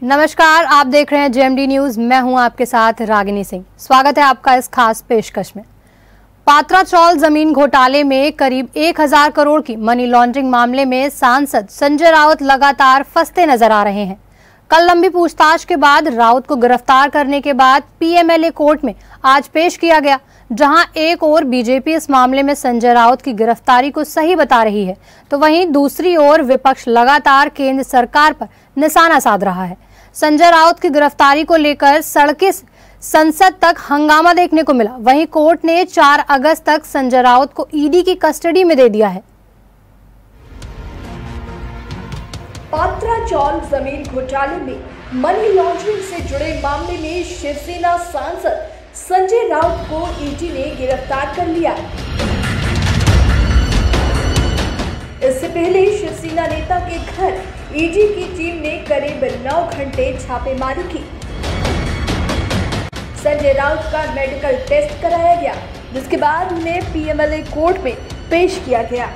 नमस्कार, आप देख रहे हैं जेएमडी न्यूज। मैं हूं आपके साथ रागिनी सिंह। स्वागत है आपका इस खास पेशकश में। पात्रा चौल जमीन घोटाले में करीब 1000 करोड़ की मनी लॉन्ड्रिंग मामले में सांसद संजय राउत लगातार फंसते नजर आ रहे हैं। कल लंबी पूछताछ के बाद राउत को गिरफ्तार करने के बाद पीएमएलए कोर्ट में आज पेश किया गया, जहां एक ओर बीजेपी इस मामले में संजय राउत की गिरफ्तारी को सही बता रही है, तो वहीं दूसरी ओर विपक्ष लगातार केंद्र सरकार पर निशाना साध रहा है। संजय राउत की गिरफ्तारी को लेकर सड़कें संसद तक हंगामा देखने को मिला। वहीं कोर्ट ने 4 अगस्त तक संजय राउत को ईडी की कस्टडी में दे दिया है। पात्रा चौल जमीन घोटाले में मनी लॉन्ड्रिंग से जुड़े मामले में शिवसेना सांसद संजय राउत को ईडी ने गिरफ्तार कर लिया। इससे पहले शिवसेना नेता के घर ईडी की टीम ने करीब 9 घंटे छापेमारी की। संजय राउत का मेडिकल टेस्ट कराया गया, जिसके बाद उन्हें पीएमएलए कोर्ट में पेश किया गया।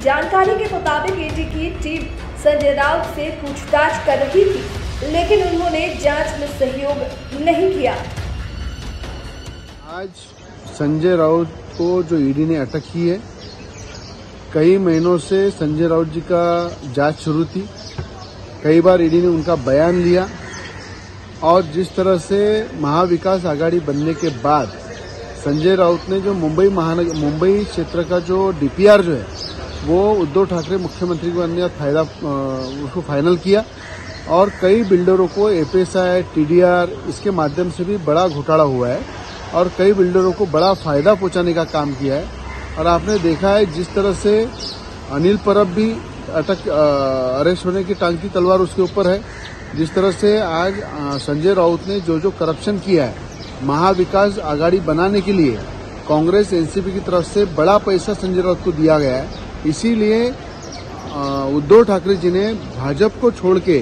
जानकारी के मुताबिक ईडी की टीम संजय राउत से पूछताछ कर रही थी, लेकिन उन्होंने जांच में सहयोग नहीं किया। आज संजय राउत को जो ईडी ने अटक की है, कई महीनों से संजय राउत जी का जांच शुरू थी। कई बार ईडी ने उनका बयान लिया और जिस तरह से महाविकास आघाड़ी बनने के बाद संजय राउत ने जो मुंबई क्षेत्र का जो डीपीआर जो है वो उद्धव ठाकरे मुख्यमंत्री को अन्य उसको फाइनल किया और कई बिल्डरों को एपीएसआई, टीडीआर इसके माध्यम से भी बड़ा घोटाला हुआ है और कई बिल्डरों को बड़ा फायदा पहुंचाने का काम किया है। और आपने देखा है जिस तरह से अनिल परब भी अरेस्ट होने की टांग की तलवार उसके ऊपर है, जिस तरह से आज संजय राउत ने जो करप्शन किया है महाविकास आघाड़ी बनाने के लिए कांग्रेस एनसीपी की तरफ से बड़ा पैसा संजय राउत को दिया गया है। इसीलिए उद्धव ठाकरे जी ने भाजपा को छोड़ के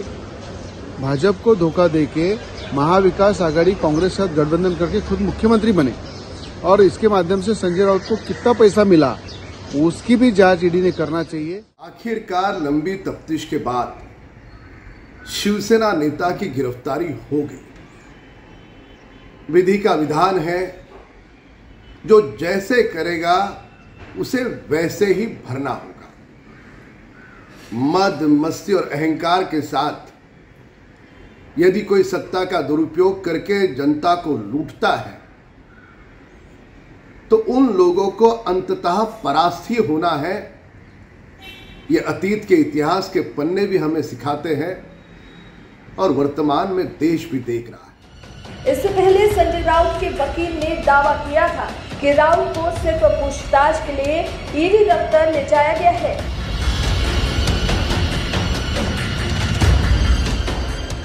भाजपा को धोखा देके महाविकास आघाड़ी कांग्रेस के साथ गठबंधन करके खुद मुख्यमंत्री बने और इसके माध्यम से संजय राउत को कितना पैसा मिला उसकी भी जांच ईडी ने करना चाहिए। आखिरकार लंबी तफ्तीश के बाद शिवसेना नेता की गिरफ्तारी हो गई। विधि का विधान है, जो जैसे करेगा उसे वैसे ही भरना होगा। मद मस्ती और अहंकार के साथ यदि कोई सत्ता का दुरुपयोग करके जनता को लूटता है तो उन लोगों को अंततः परास्त ही होना है। ये अतीत के इतिहास के पन्ने भी हमें सिखाते हैं और वर्तमान में देश भी देख रहा है। इससे पहले संजय राउत के वकील ने दावा किया था कि राउत को सिर्फ पूछताछ के लिए ईडी दफ्तर ले जाया गया है।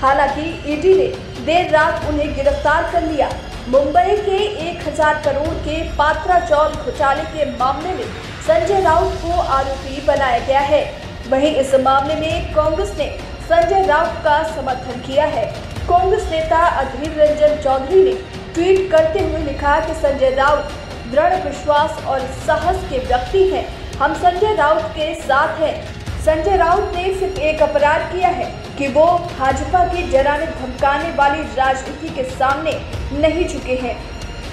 हालांकि ईडी ने देर रात उन्हें गिरफ्तार कर लिया। मुंबई के 1000 करोड़ के पात्रा चौल घोटाले के मामले में संजय राउत को आरोपी बनाया गया है। वहीं इस मामले में कांग्रेस ने संजय राउत का समर्थन किया है। कांग्रेस नेता अधीर रंजन चौधरी ने ट्वीट करते हुए लिखा कि संजय राउत दृढ़ विश्वास और साहस के व्यक्ति हैं। हम संजय राउत के साथ हैं। संजय राउत ने सिर्फ एक अपराध किया है कि वो भाजपा की डराने धमकाने वाली राजनीति के सामने नहीं झुके हैं।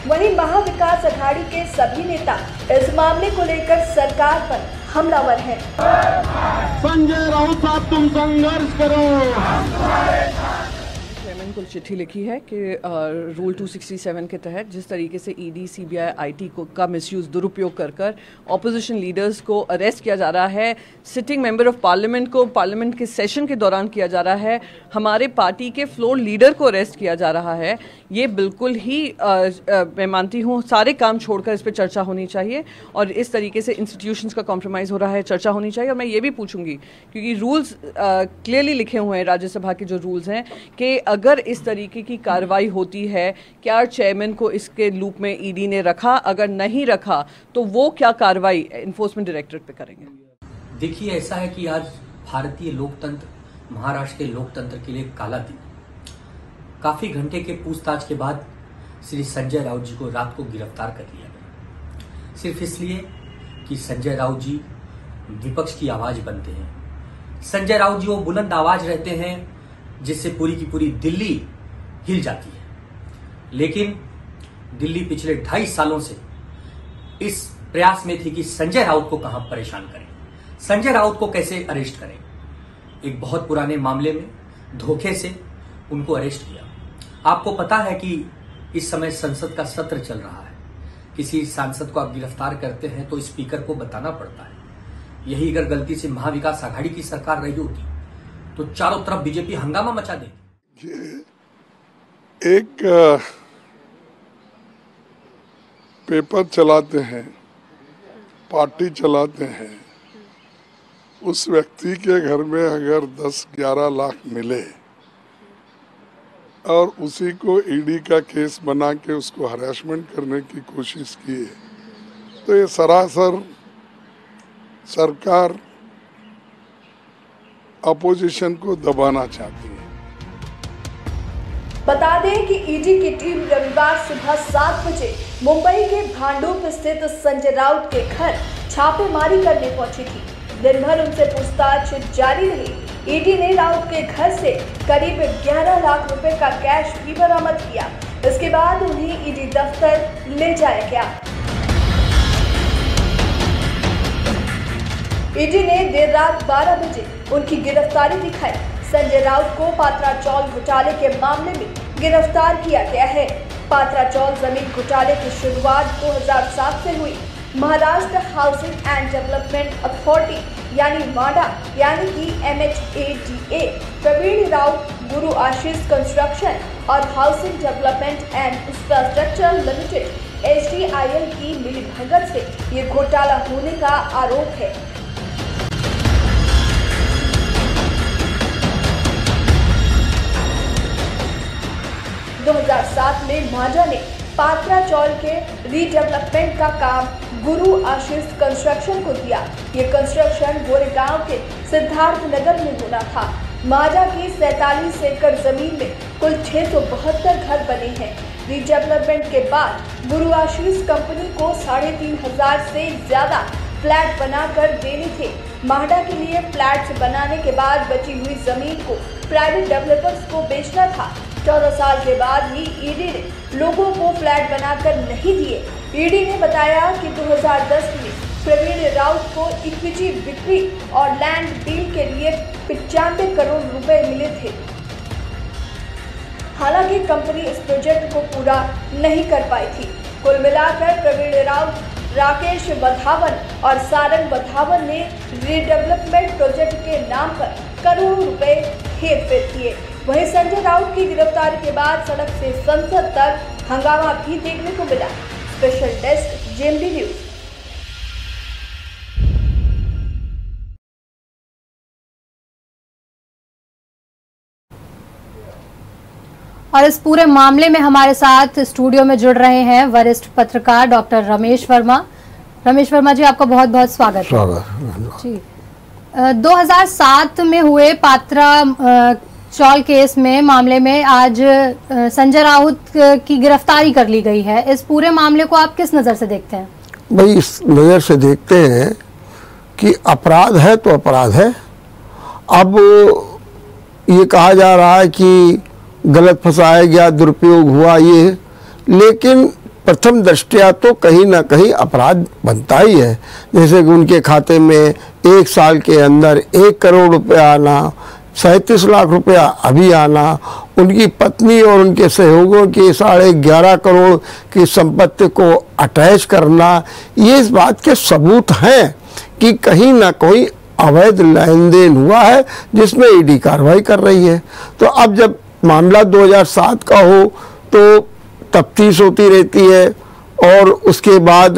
वहीं महाविकास आघाड़ी के सभी नेता इस मामले को लेकर सरकार पर हमलावर हैं। संजय राउत साहब, तुम संघर्ष करो। चेयरमैन को चिट्ठी लिखी है कि रूल 267 के तहत जिस तरीके से ईडी, सीबीआई, आईटी का मिसयूज दुरुपयोग कर ऑपोजिशन लीडर्स को अरेस्ट किया जा रहा है, सिटिंग मेंबर ऑफ पार्लियामेंट को पार्लियामेंट के सेशन के दौरान किया जा रहा है, हमारे पार्टी के फ्लोर लीडर को अरेस्ट किया जा रहा है, ये बिल्कुल ही मैं मानती हूँ सारे काम छोड़कर इस पर चर्चा होनी चाहिए और इस तरीके से इंस्टीट्यूशंस का कॉम्प्रोमाइज़ हो रहा है, चर्चा होनी चाहिए। और मैं ये भी पूछूंगी क्योंकि रूल्स क्लियरली लिखे हुए हैं, राज्यसभा के जो रूल्स हैं, कि अगर इस तरीके की कार्रवाई होती है, क्या चेयरमैन को इसके लूप में ईडी ने रखा? अगर नहीं रखा तो वो क्या कार्रवाई एनफोर्समेंट डायरेक्टरेट पे करेंगे? देखिए, ऐसा है कि आज भारतीय लोकतंत्र, महाराष्ट्र के लोकतंत्र के लिए काला दिन। काफी घंटे के पूछताछ के बाद श्री संजय राउत जी को रात को गिरफ्तार कर लिया गया, सिर्फ इसलिए कि संजय राउत जी विपक्ष की आवाज बनते हैं, संजय राउत जी वो बुलंद आवाज रहते हैं जिससे पूरी की पूरी दिल्ली हिल जाती है, लेकिन दिल्ली पिछले 2.5 सालों से इस प्रयास में थी कि संजय राउत को कहां परेशान करें, संजय राउत को कैसे अरेस्ट करें। एक बहुत पुराने मामले में धोखे से उनको अरेस्ट किया। आपको पता है कि इस समय संसद का सत्र चल रहा है, किसी सांसद को आप गिरफ्तार करते हैं तो स्पीकर को बताना पड़ता है। यही अगर गलती से महाविकास आघाड़ी की सरकार रही होती तो चारों तरफ बीजेपी हंगामा मचा देती। एक पेपर चलाते हैं, पार्टी चलाते हैं, उस व्यक्ति के घर में अगर 10-11 लाख मिले और उसी को ईडी का केस बना के उसको हरासमेंट करने की कोशिश की है, तो ये सरासर सरकार अपोजिशन को दबाना चाहती है। बता दें कि ईडी की टीम रविवार सुबह 7 बजे मुंबई के भांडुप स्थित संजय राउत के घर छापेमारी करने पहुंची थी। दिन भर उनसे पूछताछ जारी रही। ईडी ने राउत के घर से करीब 11 लाख रुपए का कैश भी बरामद किया। इसके बाद उन्हें ईडी दफ्तर ले जाया गया। ईडी ने देर रात 12 बजे उनकी गिरफ्तारी दिखाई। संजय राउत को पात्रा चौल घोटाले के मामले में गिरफ्तार किया गया है। पात्रा चौल जमीन घोटाले की शुरुआत 2007 से हुई। Maharashtra housing and development authority यानी माडा यानी कि MHADA, प्रवीण राउत, गुरु आशीष कंस्ट्रक्शन और housing development and infrastructure limited HDIL की मिलीभगत से ये घोटाला होने का आरोप है। – 2007 में माडा ने पात्रा चौल के रीडेवलपमेंट का काम गुरु आशीष कंस्ट्रक्शन को दिया। ये कंस्ट्रक्शन गोरेगांव के सिद्धार्थ नगर में होना था। माडा की 47 एकड़ जमीन में कुल 672 घर बने हैं। रीडेवलपमेंट के बाद गुरु आशीष कंपनी को 3500 से ज्यादा फ्लैट बनाकर देने थे। माडा के लिए फ्लैट्स बनाने के बाद बची हुई जमीन को प्राइवेट डेवलपर्स को बेचना था। 14 साल के बाद ही ईडी ने लोगों को फ्लैट बनाकर नहीं दिए। ईडी ने बताया कि 2010 में प्रवीण राउत को इक्विटी बिक्री और लैंड डील के लिए 95 करोड़ रुपए मिले थे। हालांकि कंपनी इस प्रोजेक्ट को पूरा नहीं कर पाई थी। कुल मिलाकर प्रवीण राउत, राकेश वधावन और सारंग वधावन ने रीडेवलपमेंट प्रोजेक्ट के नाम पर करोड़ों रुपए हेरफेर किए। वहीं संजय राउत की गिरफ्तारी के बाद सड़क से संसद तक हंगामा भी देखने को मिला। Special desk JMD news. और इस पूरे मामले में हमारे साथ स्टूडियो में जुड़ रहे हैं वरिष्ठ पत्रकार डॉक्टर रमेश वर्मा। रमेश वर्मा जी, आपका बहुत बहुत स्वागत है जी। 2007 में हुए पात्रा चौल केस में मामले में आज संजय राउत की गिरफ्तारी कर ली गई है। इस पूरे मामले को आप किस नज़र से देखते हैं? भाई, इस नज़र से देखते हैं कि अपराध है तो अपराध है। अब ये कहा जा रहा है कि गलत फंसाया गया, दुरुपयोग हुआ, ये, लेकिन प्रथम दृष्टया तो कहीं ना कहीं अपराध बनता ही है। जैसे कि उनके खाते में 1 साल के अंदर 1 करोड़ रुपया आना, 37 लाख रुपया अभी आना, उनकी पत्नी और उनके सहयोगियों की 11.5 करोड़ की संपत्ति को अटैच करना, ये इस बात के सबूत हैं कि कहीं ना कोई अवैध लेन देन हुआ है जिसमें ईडी कार्रवाई कर रही है। तो अब जब मामला 2007 का हो तो तफ्तीश होती रहती है और उसके बाद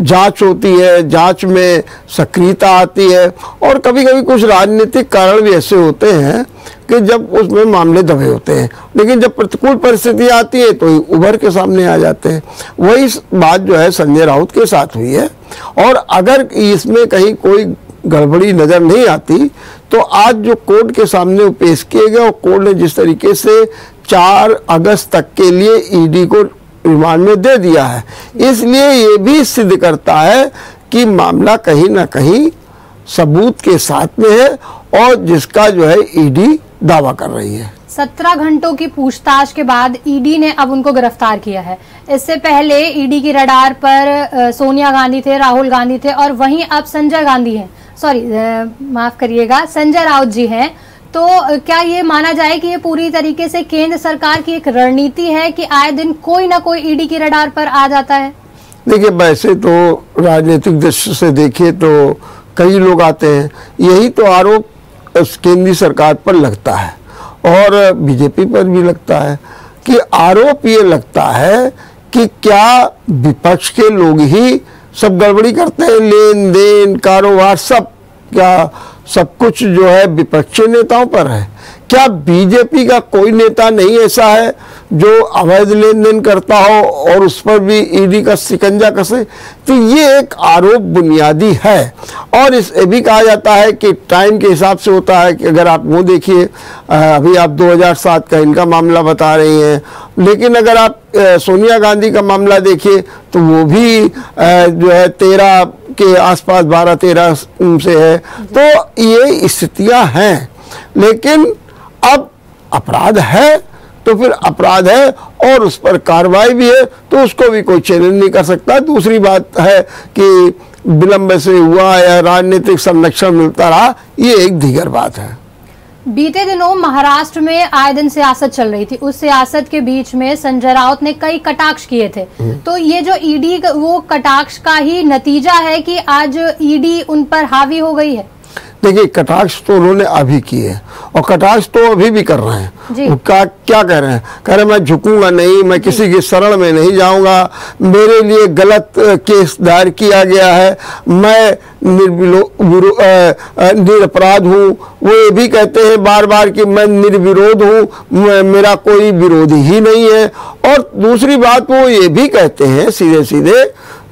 जांच होती है, जांच में सक्रियता आती है और कभी कभी कुछ राजनीतिक कारण भी ऐसे होते हैं कि जब उसमें मामले दबे होते हैं, लेकिन जब प्रतिकूल परिस्थिति आती है तो उभर के सामने आ जाते हैं। वही बात जो है संजय राउत के साथ हुई है और अगर इसमें कहीं कोई गड़बड़ी नज़र नहीं आती तो आज जो कोर्ट के सामने पेश किए गए और कोर्ट ने जिस तरीके से 4 अगस्त तक के लिए ईडी को रिमांड में दे दिया है, इसलिए ये भी सिद्ध करता है कि मामला कहीं ना कहीं सबूत के साथ में है और जिसका जो है ईडी दावा कर रही है। 17 घंटों की पूछताछ के बाद ईडी ने अब उनको गिरफ्तार किया है। इससे पहले ईडी की रडार पर सोनिया गांधी थे, राहुल गांधी थे और वहीं अब संजय गांधी हैं, माफ करिएगा, संजय राउत जी हैं। तो क्या ये माना जाए कि ये पूरी तरीके से केंद्र सरकार की एक रणनीति है कि आए दिन कोई ना कोई ईडी की रडार पर आ जाता है? देखिए, वैसे तो राजनीतिक दृष्टि से देखिए तो कई लोग आते हैं, यही तो आरोप केंद्रीय सरकार पर लगता है और बीजेपी पर भी लगता है कि आरोप ये लगता है कि क्या विपक्ष के लोग ही सब गड़बड़ी करते हैं, लेन देन कारोबार सब कुछ जो है विपक्षी नेताओं पर है। क्या बीजेपी का कोई नेता नहीं ऐसा है जो अवैध लेन देन करता हो और उस पर भी ईडी का शिकंजा कसे? तो ये एक आरोप बुनियादी है और ये भी कहा जाता है कि टाइम के हिसाब से होता है कि अगर आप वो देखिए, अभी आप 2007 का इनका मामला बता रही हैं, लेकिन अगर आप सोनिया गांधी का मामला देखिए तो वो भी जो है 13 के आसपास 12-13 से है। तो ये स्थितियां हैं, लेकिन अब अपराध है तो फिर अपराध है और उस पर कार्रवाई भी है, तो उसको भी कोई चैलेंज नहीं कर सकता। दूसरी बात है कि विलंब से हुआ या राजनीतिक संरक्षण मिलता रहा, ये एक दीगर बात है। बीते दिनों महाराष्ट्र में आए दिन सियासत चल रही थी, उस सियासत के बीच में संजय राउत ने कई कटाक्ष किए थे। तो ये जो ईडी वो कटाक्ष का ही नतीजा है कि आज ईडी उन पर हावी हो गई है? देखिए, कटाक्ष तो उन्होंने अभी किए और कटाक्ष तो अभी भी कर रहे हैं। क्या कह रहे हैं? कह रहे मैं झुकूंगा नहीं, मैं किसी की शरण में नहीं जाऊंगा, मेरे लिए गलत केस दायर किया गया है, मैं निरपराध हूँ। वो ये भी कहते हैं बार बार कि मैं निर्विरोध हूँ, मेरा कोई विरोधी ही नहीं है। और दूसरी बात वो ये भी कहते हैं सीधे सीधे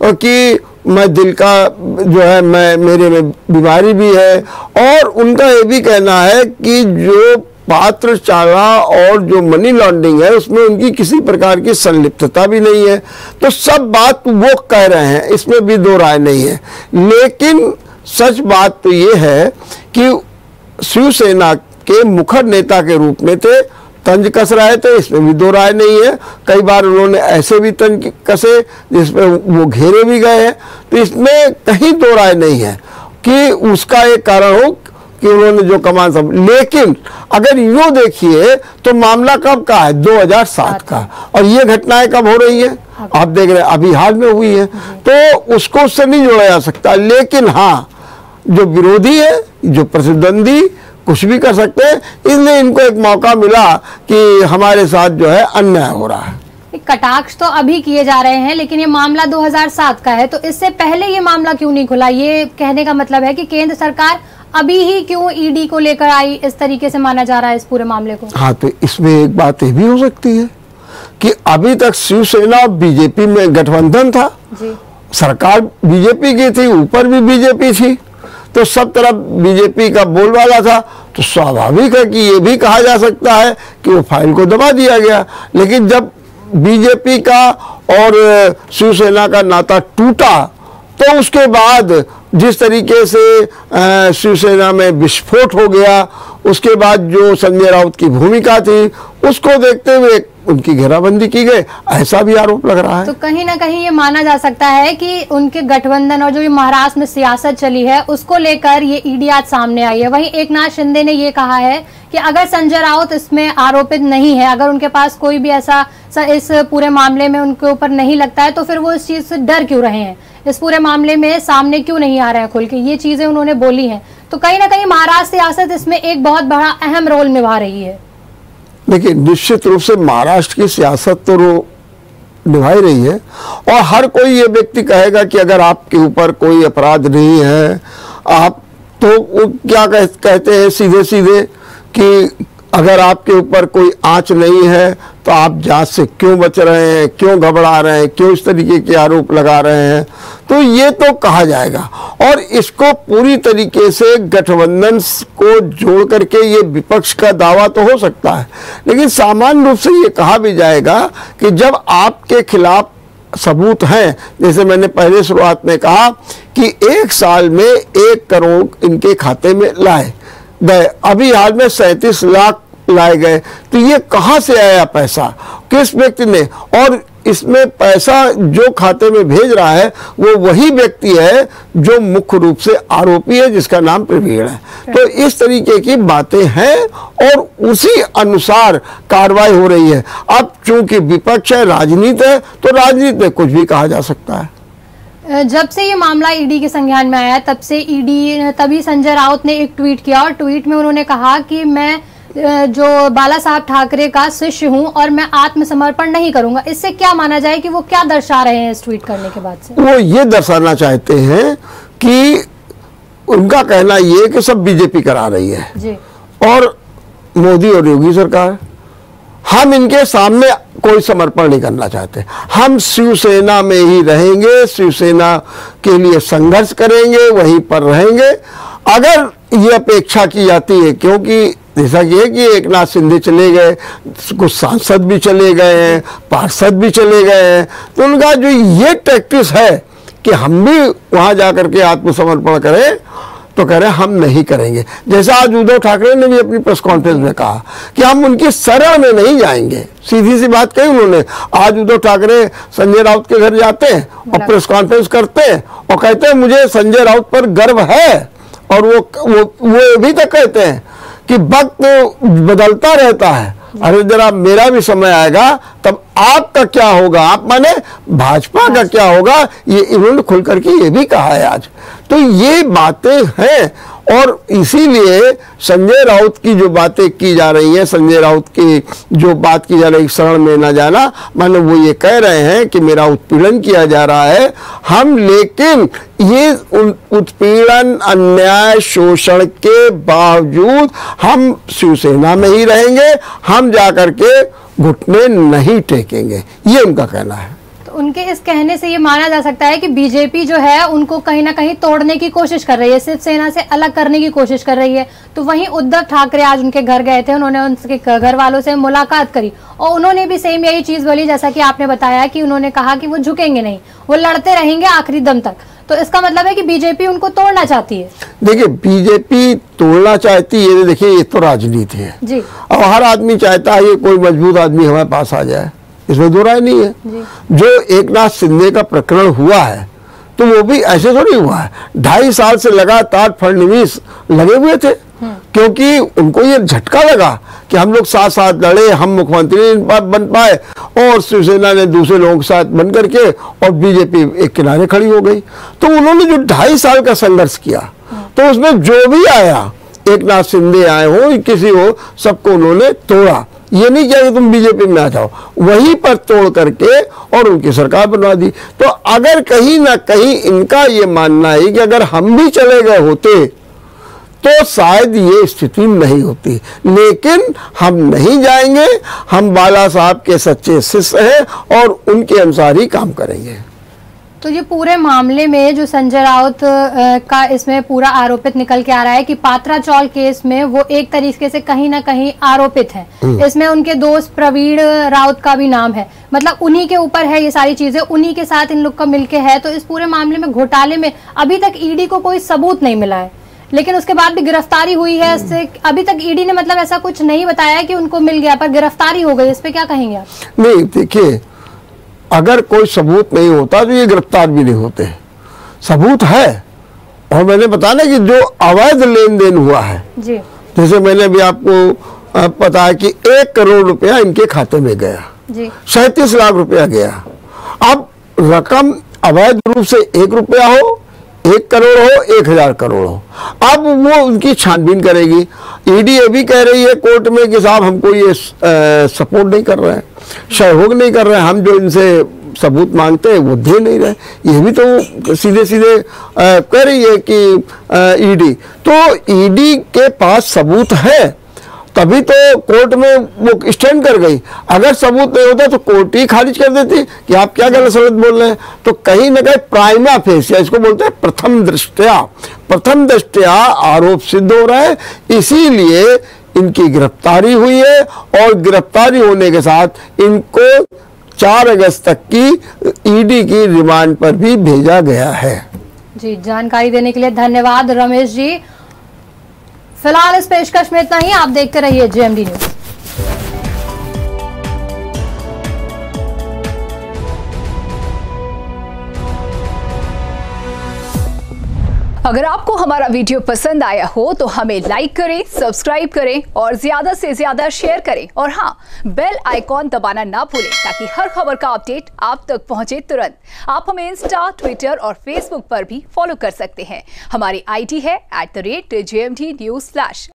कि मैं दिल का जो है मेरे में बीमारी भी है। और उनका ये भी कहना है कि जो पात्र चाला और जो मनी लॉन्ड्रिंग है उसमें उनकी किसी प्रकार की संलिप्तता भी नहीं है। तो सब बात वो कह रहे हैं, इसमें भी दो राय नहीं है। लेकिन सच बात तो ये है कि शिवसेना के मुखर नेता के रूप में थे, तंज कस रहे थे, इसमें भी दो राय नहीं है। कई बार उन्होंने ऐसे भी तंज कसे जिसमें वो घेरे भी गए हैं। तो इसमें कहीं दो राय नहीं है कि उसका एक कारण हो कि उन्होंने जो कमान सब। लेकिन अगर यूँ देखिए तो मामला कब का है? 2007 का। और ये घटनाएं कब हो रही है? आप देख रहे हैं अभी हाल में हुई है, तो उसको उससे नहीं जोड़ा जा सकता। लेकिन हाँ, जो विरोधी है, जो प्रतिद्वंदी कुछ भी कर सकते हैं, इसलिए इनको एक मौका मिला कि हमारे साथ जो है अन्याय हो रहा है। कटाक्ष तो अभी किए जा रहे हैं, लेकिन ये मामला 2007 का है, तो इससे पहले ये मामला क्यों नहीं खुला? ये कहने का मतलब है कि केंद्र सरकार अभी ही क्यों ईडी को लेकर आई, इस तरीके से माना जा रहा है इस पूरे मामले को। हाँ, तो इसमें एक बात ये भी हो सकती है कि अभी तक शिवसेना और बीजेपी में गठबंधन था जी। सरकार बीजेपी की थी, ऊपर भी बीजेपी थी, तो सब तरफ बीजेपी का बोलबाला था। तो स्वाभाविक है कि ये भी कहा जा सकता है कि वो फाइल को दबा दिया गया। लेकिन जब बीजेपी का और शिवसेना का नाता टूटा तो उसके बाद जिस तरीके से शिवसेना में विस्फोट हो गया, उसके बाद जो संजय राउत की भूमिका थी उसको देखते हुए उनकी घेराबंदी की गई, ऐसा भी आरोप लग रहा है। तो कहीं ना कहीं ये माना जा सकता है कि उनके गठबंधन और जो ये महाराष्ट्र में सियासत चली है उसको लेकर ये ईडी आज सामने आई है। वहीं एकनाथ शिंदे ने ये कहा है कि अगर संजय राउत इसमें आरोपित नहीं है, अगर उनके पास कोई भी ऐसा इस पूरे मामले में उनके ऊपर नहीं लगता है, तो फिर वो इस चीज से डर क्यों रहे हैं, इस पूरे मामले में सामने क्यों नहीं आ रहे हैं खुल के, ये चीजें उन्होंने बोली हैं। तो कहीं ना कहीं महाराष्ट्र सियासत इसमें एक बहुत बड़ा अहम रोल निभा रही है। देखिए, निश्चित रूप से महाराष्ट्र की सियासत तो निभाई रही है और हर कोई ये व्यक्ति कहेगा कि अगर आपके ऊपर कोई अपराध नहीं है, आप तो वो क्या कहते हैं सीधे सीधे कि अगर आपके ऊपर कोई आंच नहीं है तो आप जांच से क्यों बच रहे हैं, क्यों घबरा रहे हैं, क्यों इस तरीके के आरोप लगा रहे हैं। तो ये तो कहा जाएगा और इसको पूरी तरीके से गठबंधन को जोड़ करके ये विपक्ष का दावा तो हो सकता है, लेकिन सामान्य रूप से ये कहा भी जाएगा कि जब आपके खिलाफ सबूत हैं। जैसे मैंने पहले शुरुआत में कहा कि 1 साल में 1 करोड़ इनके खाते में लाए गए, अभी हाल में 37 लाख लाए गए। तो ये कहाँ से आया पैसा, किस व्यक्ति ने, और इसमें पैसा जो खाते में भेज रहा है वो वही व्यक्ति है जो मुख्य रूप से आरोपी है, जिसका नाम प्रवीण है। तो इस तरीके की बातें हैं और उसी अनुसार कार्रवाई हो रही है। अब चूंकि विपक्ष है, राजनीति है, तो राजनीति में कुछ भी कहा जा सकता है। जब से ये मामला ईडी के संज्ञान में आया तब से तभी संजय राउत ने एक ट्वीट किया और ट्वीट में उन्होंने कहा कि मैं जो बाला साहब ठाकरे का शिष्य हूं और मैं आत्मसमर्पण नहीं करूंगा। इससे क्या माना जाए कि वो क्या दर्शा रहे हैं इस ट्वीट करने के बाद से? वो ये दर्शाना चाहते हैं कि उनका कहना ये कि सब बीजेपी करा रही है जी। और मोदी और योगी सरकार, हम इनके सामने कोई समर्पण नहीं करना चाहते। हम शिवसेना में ही रहेंगे, शिवसेना के लिए संघर्ष करेंगे, वहीं पर रहेंगे। अगर ये अपेक्षा की जाती है, क्योंकि जैसा कि है कि एक नाथ शिंदे चले गए, कुछ सांसद भी चले गए हैं, पार्षद भी चले गए हैं, तो उनका जो ये टैक्टिस है कि हम भी वहां जाकर के आत्मसमर्पण करें, तो कह रहे हम नहीं करेंगे। जैसा आज उद्धव ठाकरे ने भी अपनी प्रेस कॉन्फ्रेंस में कहा कि हम उनकी शरण में नहीं जाएंगे। सीधी सी बात कही उन्होंने। आज उद्धव ठाकरे संजय राउत के घर जाते हैं और प्रेस कॉन्फ्रेंस करते हैं और कहते हैं मुझे संजय राउत पर गर्व है, और वो अभी तक कहते हैं कि वक्त बदलता रहता है, अरे जरा मेरा भी समय आएगा तब आपका क्या होगा, आप माने भाजपा का क्या होगा, ये इन्होंने खुल करके ये भी कहा है आज। तो ये बातें हैं और इसीलिए संजय राउत की जो बातें की जा रही हैं, संजय राउत की जो बात की जा रही है शरण में न जाना, माने वो ये कह रहे हैं कि मेरा उत्पीड़न किया जा रहा है, हम लेकिन ये उत्पीड़न, अन्याय, शोषण के बावजूद हम शिवसेना में ही रहेंगे, हम जाकर के घुटने नहीं टेकेंगे, ये उनका कहना है। तो उनके इस कहने से ये माना जा सकता है कि बीजेपी जो है उनको कहीं ना कहीं तोड़ने की कोशिश कर रही है, शिवसेना से अलग करने की कोशिश कर रही है। तो वहीं उद्धव ठाकरे आज उनके घर गए थे, उन्होंने उनके घर वालों से मुलाकात करी और उन्होंने भी सेम यही चीज बोली, जैसा कि आपने बताया कि उन्होंने कहा कि वो झुकेंगे नहीं, वो लड़ते रहेंगे आखिरी दम तक। तो इसका मतलब है कि बीजेपी उनको तोड़ना चाहती है। देखिए, बीजेपी तोड़ना चाहती है, देखिए ये तो राजनीति है जी। अब हर आदमी चाहता है कोई मजबूत आदमी हमारे पास आ जाए, इसमें दो राय नहीं है। जो एक नाथ शिंदे का प्रकरण हुआ है तो वो भी ऐसे थोड़ी हुआ है, 2.5 साल से लगातार फडणवीस लगे हुए थे, क्योंकि उनको ये झटका लगा कि हम लोग साथ साथ लड़े, हम मुख्यमंत्री बन पाए और शिवसेना ने दूसरे लोगों के साथ बन करके और बीजेपी एक किनारे खड़ी हो गई। तो उन्होंने जो 2.5 साल का संघर्ष किया, तो उसमें जो भी आया, एक नाथ शिंदे आए हो किसी हो, सबको उन्होंने तोड़ा। ये नहीं किया कि तुम बीजेपी में आ जाओ, वहीं पर तोड़ करके और उनकी सरकार बनवा दी। तो अगर कहीं ना कहीं इनका ये मानना है कि अगर हम भी चले गए होते तो शायद ये स्थिति नहीं होती, लेकिन हम नहीं जाएंगे, हम बाला साहब के सच्चे शिष्य हैं और उनके अनुसार ही काम करेंगे। तो ये पूरे मामले में जो संजय राउत का इसमें पूरा आरोपित निकल के आ रहा है कि पात्रा चौल केस में वो एक तरीके से कहीं ना कहीं आरोपित है। इसमें उनके दोस्त प्रवीण राउत का भी नाम है, मतलब उन्हीं के ऊपर है ये सारी चीजें, उन्हीं के साथ इन लोग का मिलके है। तो इस पूरे मामले में, घोटाले में अभी तक ईडी को कोई सबूत नहीं मिला है, लेकिन उसके बाद भी गिरफ्तारी हुई है। इससे अभी तक ईडी ने मतलब ऐसा कुछ नहीं बताया कि उनको मिल गया, पर गिरफ्तारी हो गई। इस पे क्या कहेंगे आप? नहीं, देखिए, अगर कोई सबूत नहीं होता तो ये गिरफ्तार भी नहीं होते। सबूत है और मैंने बताया ना कि जो अवैध लेन देन हुआ है जी। जैसे मैंने भी आपको बताया कि 1 करोड़ रुपया इनके खाते में गया जी, 37 लाख रुपया गया। अब रकम अवैध रूप से 1 रुपया हो, 1 करोड़ हो, 1000 करोड़ हो, अब वो उनकी छानबीन करेगी। ईडी ये भी कह रही है कोर्ट में कि साहब हमको ये सपोर्ट नहीं कर रहे हैं, सहयोग नहीं कर रहे हैं, हम जो इनसे सबूत मांगते हैं वो दे नहीं रहे। ये भी तो सीधे सीधे कह रही है कि ईडी, तो ईडी के पास सबूत है तभी तो कोर्ट में वो स्टैंड कर गई। अगर सबूत नहीं होता तो कोर्ट ही खारिज कर देती कि आप क्या गलत सलत बोल रहे हैं। तो कहीं ना कहीं प्राइमा फेसिया, इसको बोलते हैं प्रथम दृष्टया आरोप सिद्ध हो रहा है, इसीलिए इनकी गिरफ्तारी हुई है और गिरफ्तारी होने के साथ इनको 4 अगस्त तक की ईडी की रिमांड पर भी भेजा गया है। जी, जानकारी देने के लिए धन्यवाद रमेश जी। फिलहाल इस पेशकश में इतना ही। आप देखते रहिए जेएमडी न्यूज। अगर आपको हमारा वीडियो पसंद आया हो तो हमें लाइक करें, सब्सक्राइब करें और ज्यादा से ज्यादा शेयर करें और हाँ, बेल आइकॉन दबाना ना भूलें ताकि हर खबर का अपडेट आप तक पहुंचे तुरंत। आप हमें इंस्टा, ट्विटर और फेसबुक पर भी फॉलो कर सकते हैं। हमारी आईडी है @JMD News।